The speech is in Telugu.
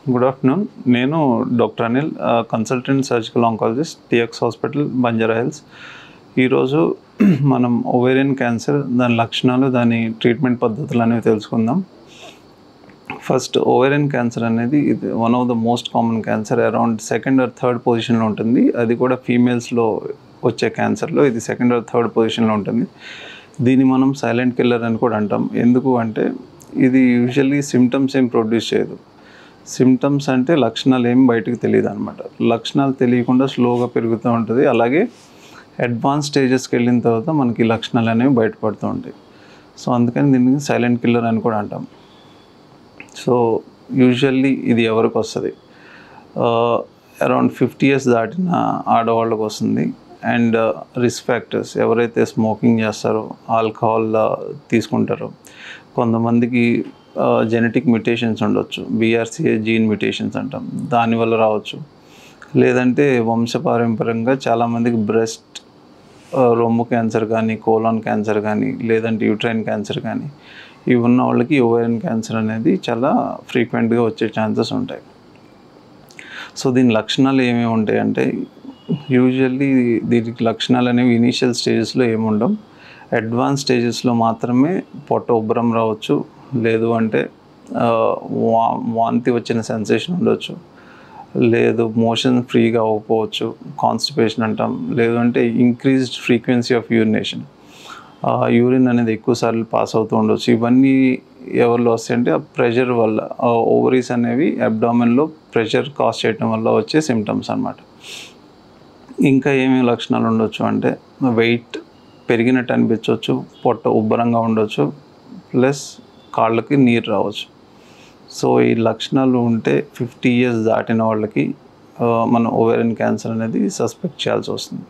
Good afternoon. నేను doctor Anil, consultant surgical oncologist, TX hospital, Banjara Hills. ఈరోజు మనం ఓవేరియన్ క్యాన్సర్, దాని లక్షణాలు, దాని ట్రీట్మెంట్ పద్ధతులు అనేవి తెలుసుకుందాం. ఫస్ట్, ఓవేరియన్ క్యాన్సర్ అనేది ఇది one of the most common cancer. Around second or third పొజిషన్లో ఉంటుంది. అది కూడా ఫీమేల్స్లో వచ్చే క్యాన్సర్లో ఇది సెకండ్ ఆర్ థర్డ్ పొజిషన్లో ఉంటుంది. దీన్ని మనం సైలెంట్ కిల్లర్ అని కూడా అంటాం. ఎందుకు అంటే ఇది యూజువల్లీ సిమ్టమ్స్ ఏం ప్రొడ్యూస్ చేయదు. సిమ్టమ్స్ అంటే లక్షణాలు ఏం బయటకు తెలియదు అనమాట. లక్షణాలు తెలియకుండా స్లోగా పెరుగుతూ ఉంటుంది. అలాగే అడ్వాన్స్ స్టేజెస్కి వెళ్ళిన తర్వాత మనకి లక్షణాలు అనేవి బయటపడుతూ ఉంటాయి. సో అందుకని దీన్ని సైలెంట్ కిల్లర్ అని కూడా అంటాం. సో యూజువల్లీ ఇది ఎవరికి వస్తుంది? అరౌండ్ 50 years దాటిన ఆడవాళ్ళకు వస్తుంది. అండ్ రిస్క్ ఫ్యాక్టర్స్, ఎవరైతే స్మోకింగ్ చేస్తారో, ఆల్కహాల్ తీసుకుంటారో, కొంతమందికి జెనెటిక్ మ్యుటేషన్స్ ఉండొచ్చు, BRCA జీన్ మ్యుటేషన్స్ అంటాం, దానివల్ల రావచ్చు. లేదంటే వంశపారంపర్యంగా చాలామందికి బ్రెస్ట్, రొమ్ము క్యాన్సర్ కానీ, కోలాన్ క్యాన్సర్ కానీ, లేదంటే యూట్రైన్ క్యాన్సర్ కానీ, ఇవి ఉన్న వాళ్ళకి ఓవేరియన్ క్యాన్సర్ అనేది చాలా ఫ్రీక్వెంట్గా వచ్చే ఛాన్సెస్ ఉంటాయి. సో దీని లక్షణాలు ఏమేమి ఉంటాయి అంటే, యూజువల్లీ దీనికి లక్షణాలు అనేవి ఇనీషియల్ స్టేజెస్లో ఏముండవు. అడ్వాన్స్ స్టేజెస్లో మాత్రమే పొట్ట ఉబ్బరం రావచ్చు, లేదు అంటే వాంతి వచ్చిన సెన్సేషన్ ఉండొచ్చు, లేదు మోషన్ ఫ్రీగా అవ్వకపోవచ్చు, కాన్స్టిపేషన్ అంటాం, లేదు అంటే increased frequency of urination, urine అనేది ఎక్కువసార్లు పాస్ అవుతూ ఉండొచ్చు. ఇవన్నీ ఎవరిలో వస్తాయంటే ఆ ప్రెషర్ వల్ల, ఓవరీస్ అనేవి అబ్డామెన్లో ప్రెషర్ కాజ్ చేయడం వల్ల వచ్చే సిమ్టమ్స్ అన్నమాట. ఇంకా ఏమేమి లక్షణాలు ఉండొచ్చు అంటే, వెయిట్ పెరిగినట్టు అనిపించవచ్చు, పొట్ట ఉబ్బరంగా ఉండొచ్చు, ప్లస్ కాళ్ళకి నీరు రావచ్చు. సో ఈ లక్షణాలు ఉంటే 50 years దాటిన వాళ్ళకి మనం ఓవేరియన్ క్యాన్సర్ అనేది సస్పెక్ట్ చేయాల్సి వస్తుంది.